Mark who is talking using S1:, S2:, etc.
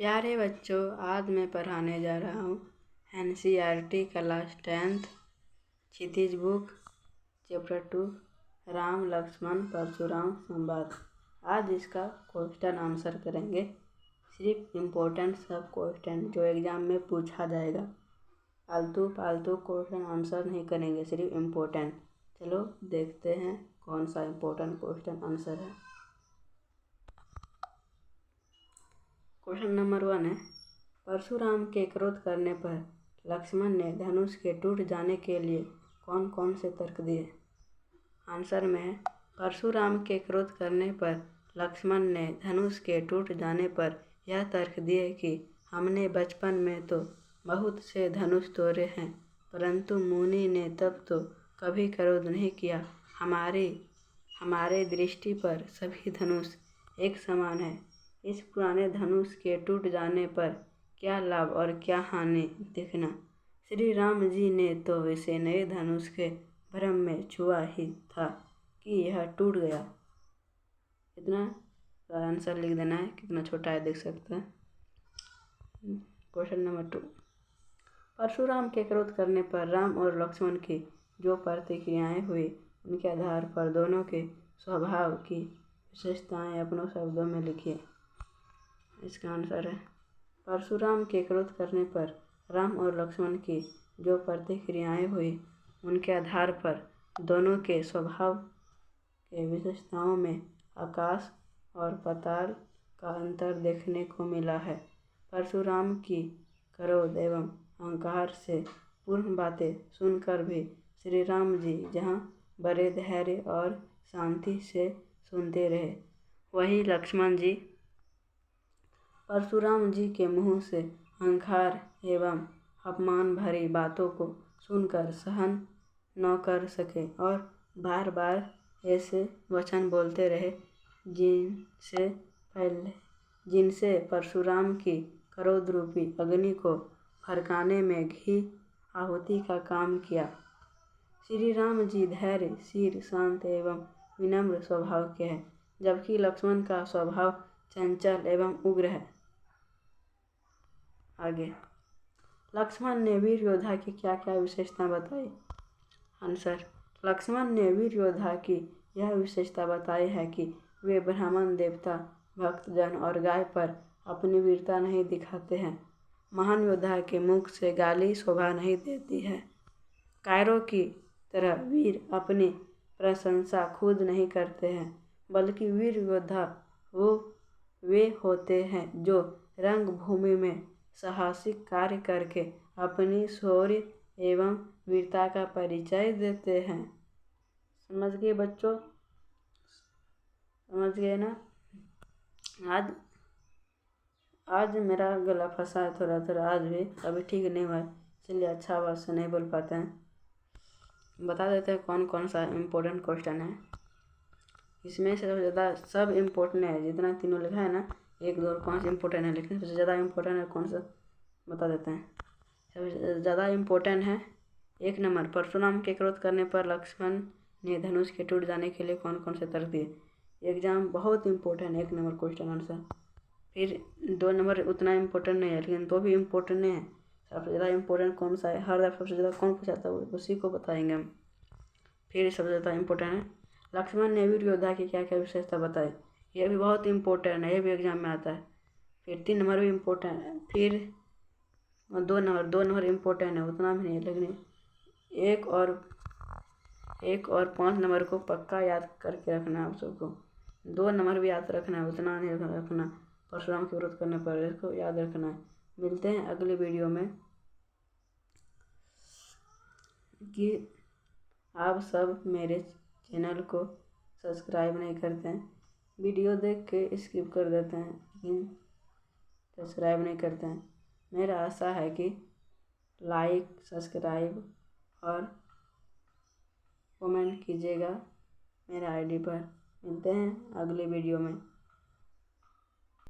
S1: प्यारे बच्चों, आज मैं पढ़ाने जा रहा हूँ NCERT क्लास 10th क्षितिज बुक चैप्टर 2 राम लक्ष्मण परशुराम संवाद। आज इसका क्वेश्चन आंसर करेंगे। सिर्फ इम्पोर्टेंट सब क्वेश्चन जो एग्ज़ाम में पूछा जाएगा। फालतू क्वेश्चन आंसर नहीं करेंगे, सिर्फ इम्पोर्टेंट। चलो देखते हैं कौन सा इम्पोर्टेंट क्वेश्चन आंसर है। क्वेश्चन नंबर 1 है, परशुराम के क्रोध करने पर लक्ष्मण ने धनुष के टूट जाने के लिए कौन कौन से तर्क दिए। आंसर में है, परशुराम के क्रोध करने पर लक्ष्मण ने धनुष के टूट जाने पर यह तर्क दिए कि हमने बचपन में तो बहुत से धनुष तोड़े हैं, परंतु मुनि ने तब तो कभी क्रोध नहीं किया। हमारे दृष्टि पर सभी धनुष एक समान है। इस पुराने धनुष के टूट जाने पर क्या लाभ और क्या हानि देखना। श्री राम जी ने तो इसे नए धनुष के भ्रम में छुआ ही था कि यह टूट गया। इतना आंसर लिख देना है, कितना छोटा है देख सकते हैं। क्वेश्चन नंबर 2, परशुराम के क्रोध करने पर राम और लक्ष्मण की जो प्रतिक्रियाएं हुई उनके आधार पर दोनों के स्वभाव की विशेषताएं अपनों शब्दों में लिखिए। इसका आंसर है, परशुराम के क्रोध करने पर राम और लक्ष्मण की जो प्रतिक्रियाएं हुई उनके आधार पर दोनों के स्वभाव के विशेषताओं में आकाश और पाताल का अंतर देखने को मिला है। परशुराम की क्रोध एवं अहंकार से पूर्ण बातें सुनकर भी श्री राम जी जहाँ बड़े धैर्य और शांति से सुनते रहे, वहीं लक्ष्मण जी परशुराम जी के मुँह से अहंकार एवं अपमान भरी बातों को सुनकर सहन न कर सके और बार बार ऐसे वचन बोलते रहे जिनसे परशुराम की क्रोध रूपी अग्नि को भड़काने में घी आहुति का काम किया। श्री राम जी धैर्यशील, शांत एवं विनम्र स्वभाव के हैं, जबकि लक्ष्मण का स्वभाव चंचल एवं उग्र है। आगे, लक्ष्मण ने वीर योद्धा की क्या क्या विशेषता बताई। आंसर, लक्ष्मण ने वीर योद्धा की यह विशेषता बताई है कि वे ब्राह्मण, देवता, भक्तजन और गाय पर अपनी वीरता नहीं दिखाते हैं। महान योद्धा के मुख से गाली शोभा नहीं देती है। कायरों की तरह वीर अपनी प्रशंसा खुद नहीं करते हैं, बल्कि वीर योद्धा वे होते हैं जो रंगभूमि में साहसिक कार्य करके अपनी शौर्य एवं वीरता का परिचय देते हैं। समझ गए बच्चों? समझ गए ना? आज मेरा गला फंसा है थोड़ा आज भी, अभी ठीक नहीं हुआ है, इसलिए अच्छा आवाज़ से नहीं बोल पाते हैं। बता देते हैं कौन कौन सा इम्पोर्टेंट क्वेश्चन है। इसमें से सबसे ज़्यादा सब इम्पोर्टेंट है, जितना तीनों लिखा है ना, 1, 2 और 5 इम्पोर्टेंट है, लेकिन सबसे ज़्यादा इम्पोर्टेंट है कौन सा बता देते हैं। सबसे ज़्यादा इम्पोर्टेंट है 1 नंबर, परशुराम के क्रोध करने पर लक्ष्मण ने धनुष के टूट जाने के लिए कौन कौन से तर्क दिए। एग्जाम बहुत इम्पोर्टेंट है 1 नंबर क्वेश्चन आंसर। फिर 2 नंबर उतना इम्पोर्टेंट नहीं है, लेकिन तो भी इम्पोर्टेंट नहीं है। सबसे ज़्यादा इम्पोर्टेंट कौन सा है, हर दफ़ा सबसे ज़्यादा कौन पूछाता है उसी को बताएंगे हम। फिर सबसे ज़्यादा इम्पोर्टेंट है, लक्ष्मण ने वीर योद्धा की क्या क्या विशेषता बताई। यह भी बहुत इम्पोर्टेंट है, यह भी एग्जाम में आता है। फिर 3 नंबर भी इम्पोर्टेंट है। फिर 2 नंबर इम्पोर्टेंट है, उतना भी नहीं है, लेकिन 1 और 5 नंबर को पक्का याद करके रखना है आप सबको। 2 नंबर भी याद रखना है, उतना नहीं रखना। परशुराम के विरोध करने पर इसको याद रखना है। मिलते हैं अगले वीडियो में। कि आप सब मेरे चैनल को सब्सक्राइब नहीं करते हैं, वीडियो देख के स्किप कर देते हैं, लेकिन सब्सक्राइब नहीं करते हैं। मेरा आशा है कि लाइक, सब्सक्राइब और कमेंट कीजिएगा मेरे आईडी पर। मिलते हैं अगले वीडियो में।